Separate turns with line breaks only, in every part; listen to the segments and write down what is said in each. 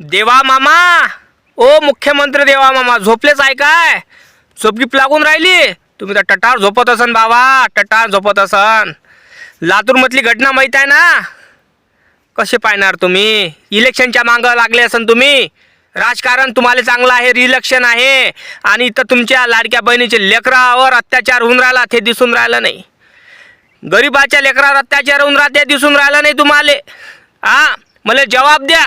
देवा मामा, ओ मुख्यमंत्री देवा मामा, झोपलेच आहे काय? झोपगीप लागून राहिली? तुम्ही तर टटार झोपत असन बाबा, टटार झोपत असन. लातूरमधली घटना माहीत आहे ना? कसे पाहणार तुम्ही? इलेक्शनच्या मागं लागले असन तुम्ही. राजकारण तुम्हाला चांगलं आहे, रिइलेक्शन आहे, आणि इथं तुमच्या लाडक्या बहिणीचे लेकरावर अत्याचार होऊन राहिला ते दिसून राहिलं नाही. गरीबाच्या लेकरावर अत्याचार होऊन राहते दिसून राहिलं नाही तुम्हाला. मला जवाब द्या.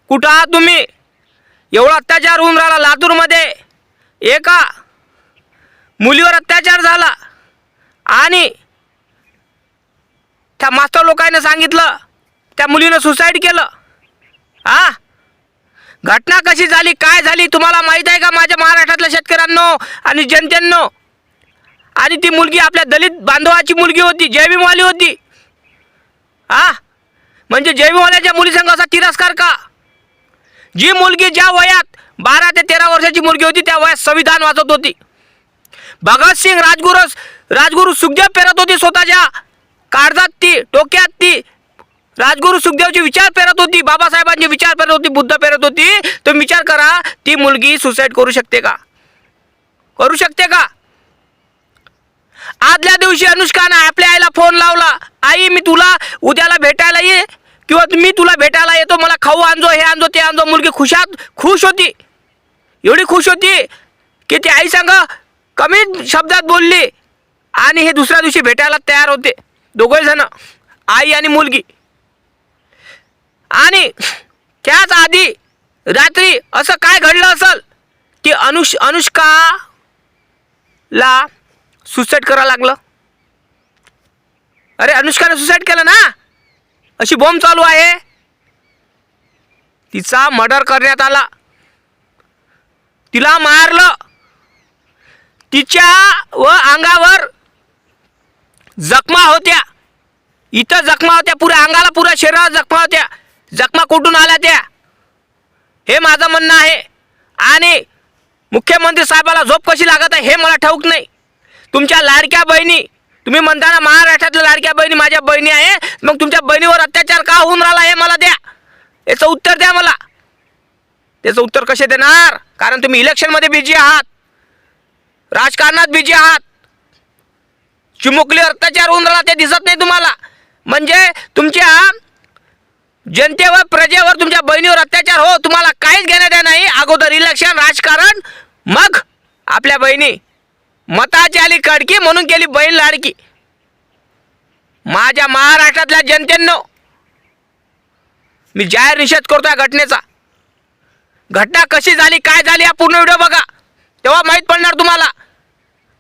कुठं आहात तुम्ही? एवढा अत्याचार होऊन राहिला लातूरमध्ये. एका मुलीवर अत्याचार झाला आणि त्या मास्टर लोकांनी सांगितलं त्या मुलीनं सुसाईड केलं. घटना कशी झाली, काय झाली तुम्हाला माहीत आहे का माझ्या महाराष्ट्रातल्या शेतकऱ्यांनो आणि जनतेंनो? आणि ती मुलगी आपल्या दलित बांधवाची मुलगी होती, जयभीमवाली होती. म्हणजे जयभीमवाल्याच्या मुलीसंग असा तिरस्कार का? जी मुलगी ज्या वयात 12 ते 13 वर्षाची मुलगी होती त्या वयात संविधान वाचत होती. भगतसिंग राजगुरू सुखदेव पेरत होती स्वतःच्या काळजात, ती डोक्यात ती राजगुरू सुखदेवचे विचार पेरत होती, बाबासाहेबांचे विचार पेरत होती, बुद्ध पेरत होती. तुम्ही विचार करा, ती मुलगी सुसाईड करू शकते का? करू शकते का? आदल्या दिवशी अनुष्कानं आपल्या आईला फोन लावला, आई मी तुला उद्याला भेटायला ये, किंवा मी तुला भेटायला येतो, मला खाऊ आणजो, हे आणजो, ते आणजो. मुलगी खुश होती, एवढी खुश होती की ती आई सांग कमी शब्दात बोलली, आणि हे दुसऱ्या दिवशी भेटायला तयार होते दोघे जण, आई आणि मुलगी. आणि त्याच आधी रात्री असं काय घडलं असेल की अनुष्काला सुसाईड करायला लागलं. अरे अनुष्काने सुसाईड केलं ना, अशी बॉम्ब चालू आहे. तिचा मर्डर करण्यात आला, तिला मारलं, तिच्या व अंगावर जखमा होत्या, इथं जखमा होत्या, पुऱ्या अंगाला पुऱ्या शरीरावर जखमा होत्या. जखमा कुठून आल्या त्या? हे माझं म्हणणं आहे. आणि मुख्यमंत्री साहेबाला झोप कशी लागत आहे हे मला ठाऊक नाही. तुमच्या लाडक्या बहिणी, तुम्ही म्हणता ना महाराष्ट्रातल्या लाडक्या बहिणी माझ्या बहिणी आहे, मग तुमच्या बहिणीवर अत्याचार का होऊन राहिला हे मला द्या, याचं उत्तर द्या मला. त्याचं उत्तर कसे देणार? कारण तुम्ही इलेक्शनमध्ये बिझी आहात, राजकारणात बिझी आहात. चिमुकलीवर अत्याचार होऊन राहिला ते दिसत नाही तुम्हाला. म्हणजे तुमच्या जनतेवर, प्रजेवर, तुमच्या बहिणीवर अत्याचार हो, तुम्हाला काहीच घेणं देणं नाही. अगोदर इलेक्शन, राजकारण, मग आपल्या बहिणी. मताची आली कडकी म्हणून केली बहीण लाडकी. माझ्या महाराष्ट्रातल्या जनतेंनो, मी जाहीर निषेध करतो या घटनेचा. घटना कशी झाली, काय झाली, हा पूर्ण व्हिडिओ बघा, तेव्हा माहीत पडणार तुम्हाला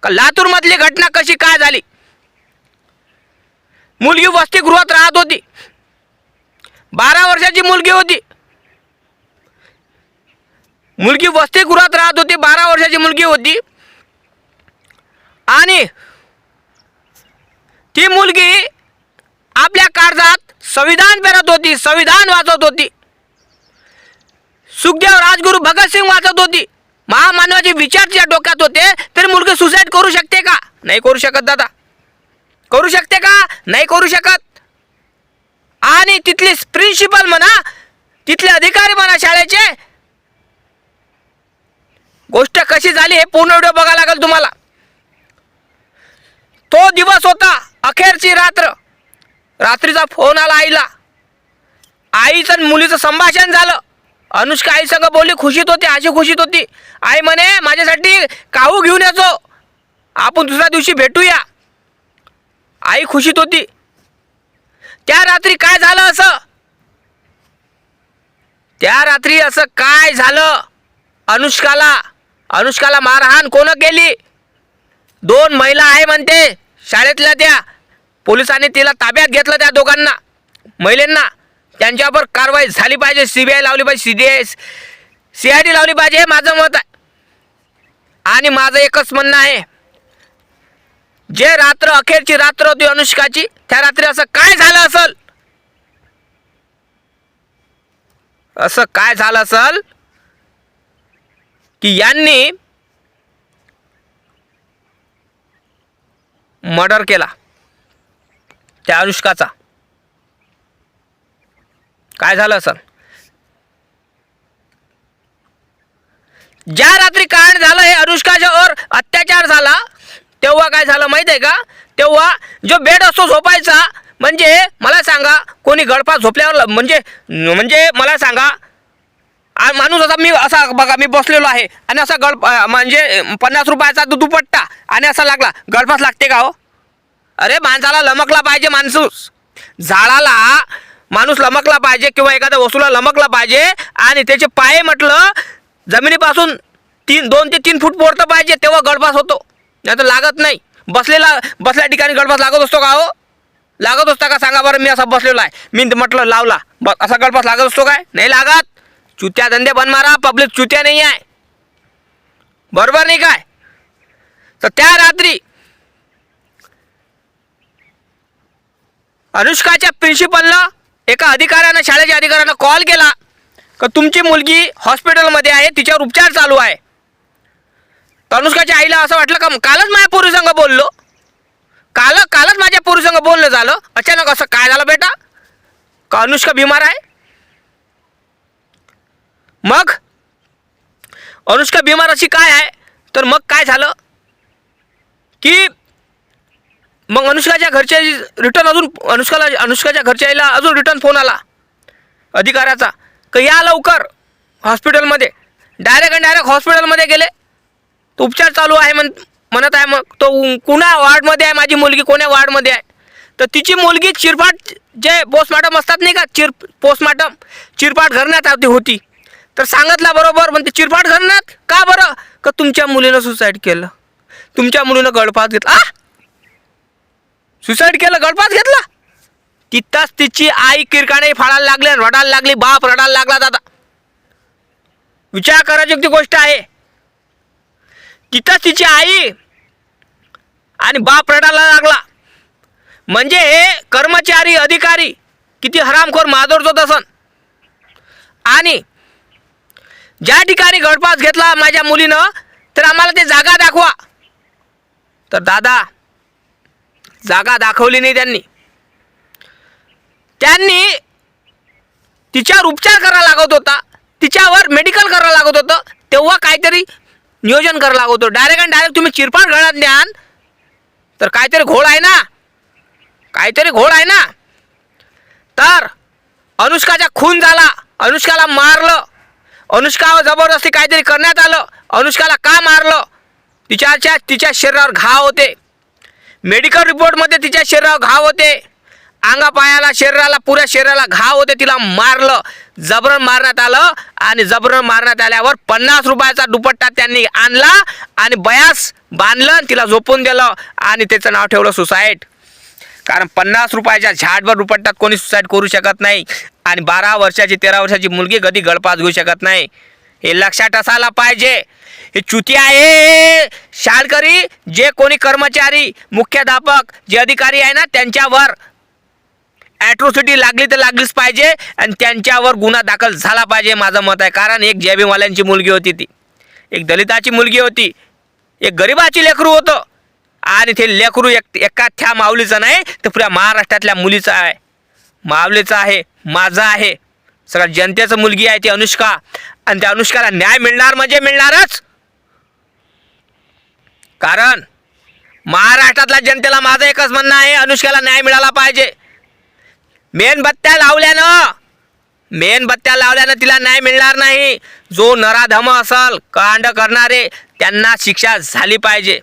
का लातूरमधली घटना कशी काय झाली. मुलगी वसतिगृहात राहत होती, 12 वर्षाची मुलगी होती. मुलगी वसतिगृहात राहत होती, 12 वर्षाची मुलगी होती. आणि ती मुलगी आपल्या काळजात संविधान पेरत होती, संविधान वाचत होती, सुखदेव, राजगुरू, भगतसिंग वाचत होती, महामानवाचे विचार तिच्या डोक्यात होते. तरी मुलगी सुसाईड करू शकते का? नाही करू शकत दादा. करू शकते का? नाही करू शकत. आणि तिथली प्रिन्सिपल म्हणा, तिथले अधिकारी म्हणा शाळेचे, गोष्ट कशी झाली हे पूर्ण व्हिडिओ बघायला लागेल तुम्हाला. तो दिवस होता, अखेरची रात्र. रात्रीचा फोन आला आईला, आईचं मुलीचं संभाषण झालं. अनुष्का आई संग बोलली, खुशीत होती, अशी खुशीत होती. आई म्हणे माझ्यासाठी काहू घेऊन येतो, आपण दुसऱ्या दिवशी भेटूया. आई खुशीत होती. त्या रात्री काय झालं असं? त्या रात्री असं काय झालं? अनुष्काला मारहाण कोण केली? 2 महिला आहे म्हणते शाळेतल्या, त्या पोलिसांनी तिला ताब्यात घेतलं. त्या दोघांना, महिलांना, त्यांच्यावर कारवाई झाली पाहिजे, CBI लावली पाहिजे, CID लावली पाहिजे, हे माझं मत आहे. आणि माझं एकच म्हणणं आहे, जे रात्र, अखेरची रात्र होती अनुष्काची, त्या रात्री असं काय झालं असेल? असं काय झालं असेल की यांनी मर्डर केला त्या अनुष्काचा. काय झालं असेल? ज्या रात्री कांड झालं हे अनुष्काच्यावर अत्याचार झाला तेव्हा काय झालं माहिती आहे का? तेव्हा जो बेड असतो झोपायचा, म्हणजे मला सांगा कोणी गळफास झोपल्यावर म्हणजे मला सांगा माणूस असा मी असा बघा मी बसलेलो आहे आणि असा म्हणजे 50 रुपयाचा दुपट्टा आणि असा लागला, गळफास लागते का हो? अरे माणसाला लमकला पाहिजे, माणूस झाडाला माणूस लमकला पाहिजे किंवा एखाद्या वस्तूला लमकला पाहिजे आणि त्याचे पाय म्हटलं जमिनीपासून 2 ते 3 फूट पोरतं पाहिजे, तेव्हा गळफास होतो, नाही तर लागत नाही. बसल्या ठिकाणी गळफास लागत असतो का हो? लागत असतो का सांगा बरं? मी असा बसलेलो आहे, मी म्हटलं लावला असा गळफास लागत असतो काय? नाही लागत. चुत्या धंदे बंद मारा, पब्लिक चुत्या नाही आहे, बरोबर नाही काय? तर त्या रात्री अनुष्काच्या प्रिन्सिपलला एका अधिकाऱ्यानं शाळेच्या अधिकाऱ्यानं कॉल केला की तुमची मुलगी हॉस्पिटलमध्ये आहे, तिच्यावर उपचार चालू आहे. तर अनुष्काच्या आईला असं वाटलं का कालच माझ्या पोरीसंग बोललो, कालच माझ्या पोरीसंग बोलणं झालं, अचानक असं काय झालं बेटा? का अनुष्का बिमार आहे? मग अनुष्का बिमार अशी काय आहे? तर मग काय झालं की मग अनुष्काच्या घरच्या रिटर्न अजून अनुष्काच्या घरच्या आईला अजून रिटर्न फोन आला अधिकाऱ्याचा की या लवकर हॉस्पिटलमध्ये. डायरेक्ट हॉस्पिटलमध्ये गेले, तो उपचार चालू आहे म्हणत आहे. मग तो कुणा वार्डमध्ये आहे माझी मुलगी, कोण्या वार्डमध्ये आहे? तर तिची मुलगी चिरफाट जे पोस्टमॉर्टम असतात नाही का, पोस्टमॉर्टम चिरफाट घरण्यात होती. तर सांगितलं बरोबर, पण ते चिरफाट घरण्यात का बरं? का तुमच्या मुलीनं सुसाईड केलं, तुमच्या मुलीनं गळफास घेतला. सुसाईड केलं, गळफास घेतला. तिथंच तिची आई किरकाणे फाडायला लागली, रडायला लागली, बाप रडायला लागला. दादा विचार करायची ती गोष्ट आहे. तिथंच तिची आई आणि बाप रडायला लागला. म्हणजे हे कर्मचारी अधिकारी किती हरामखोर माजोरचोत असन. आणि ज्या ठिकाणी गळफास घेतला माझ्या मुलीनं, तर आम्हाला ते जागा दाखवा. तर दादा जागा दाखवली नाही त्यांनी तिच्यावर उपचार करायला लागत होता, तिच्यावर मेडिकल करायला लागत होतं, तेव्हा काहीतरी नियोजन करायला लागत होतं. डायरेक्ट तुम्ही चिरफाट घरात द्यान तर काहीतरी घोळ आहे ना, तर अनुष्काचा खून झाला, अनुष्काला मारलं, अनुष्कावर जबरदस्ती काहीतरी करण्यात आलं. अनुष्काला का मारलं? तिच्या शरीरावर घाव होते, मेडिकल रिपोर्टमध्ये तिच्या शरीरावर घाव होते, अंगापायाला शरीराला पुऱ्या शरीराला घाव होते. तिला मारलं, जबरन मारण्यात आलं आणि जबरन मारण्यात आल्यावर 50 रुपयाचा दुपट्टा त्यांनी आणला आणि बयास बांधलं, तिला झोपून दिलं आणि त्याचं नाव ठेवलं सुसाईड. कारण 50 रुपयाच्या झाडभर दुपट्ट्यात कोणी सुसाईड करू शकत नाही आणि 12 वर्षाची 13 वर्षाची मुलगी कधी गळफास घेऊ शकत नाही. हे लक्षात असायला पाहिजे. हे चुती आहे शाळकरी, जे कोणी कर्मचारी, मुख्याध्यापक, जे अधिकारी आहे ना, त्यांच्यावर ॲट्रॉसिटी लागली तर लागलीच पाहिजे आणि त्यांच्यावर गुन्हा दाखल झाला पाहिजे, माझं मत आहे. कारण एक जयभीमवाल्यांची मुलगी होती, ती एक दलिताची मुलगी होती, एक गरिबाची लेकरू होतं आणि ते लेकरू एका त्या माऊलीचं नाही तर पुऱ्या महाराष्ट्रातल्या मुलीचं आहे, माऊलीचं आहे, माझं आहे, सगळ्या जनतेचं मुलगी आहे ती अनुष्का. आणि त्या अनुष्काला न्याय मिळणार म्हणजे मिळणारच. कारण महाराष्ट्रातल्या जनतेला माझं एकच म्हणणं आहे, अनुष्काला न्याय मिळाला पाहिजे. मेणबत्त्या लावल्यानं तिला न्याय मिळणार नाही. जो नराधम असल, कांड करणारे, त्यांना शिक्षा झाली पाहिजे,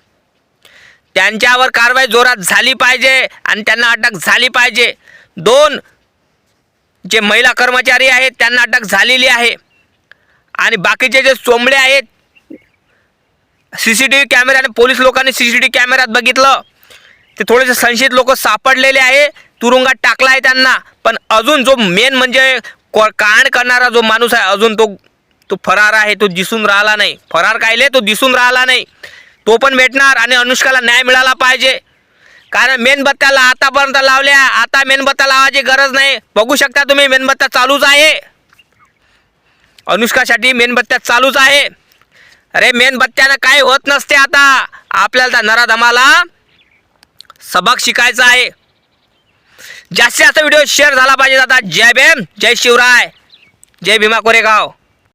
त्यांच्यावर कारवाई जोरात झाली पाहिजे आणि त्यांना अटक झाली पाहिजे. 2 जे महिला कर्मचारी आहेत त्यांना अटक झालेली आहे आणि बाकीचे जे चोंबडे आहेत, CCTV कॅमेऱ्याने, पोलीस लोकांनी CCTV कॅमेऱ्यात बघितलं, ते थोडेसे संशयित लोक सापडलेले आहे, तुरुंगात टाकला आहे त्यांना. पण अजून जो मेन म्हणजे कांड करणारा जो माणूस आहे, अजून तो फरार आहे, तो दिसून राहिला नाही. फरार कायले, तो दिसून राहिला नाही, तो पण भेटणार आणि अनुष्काला न्याय मिळाला पाहिजे. कारण मेणबत्त्याला आतापर्यंत लावल्या, आता मेणबत्त्या लावायची गरज नाही. बघू शकता तुम्ही, मेणबत्त्या चालूच आहे, अनुष्कासाठी मेणबत्त्या चालूच आहे. अरे मेणबत्त्यानं काय होत नसते. आता आपल्याला त्या नराधमाला सबक शिकायचा आहे. जास्तीत जास्त व्हिडिओ शेअर झाला पाहिजे. आता जय भीम, जय शिवराय, जय भीमा कोरेगाव.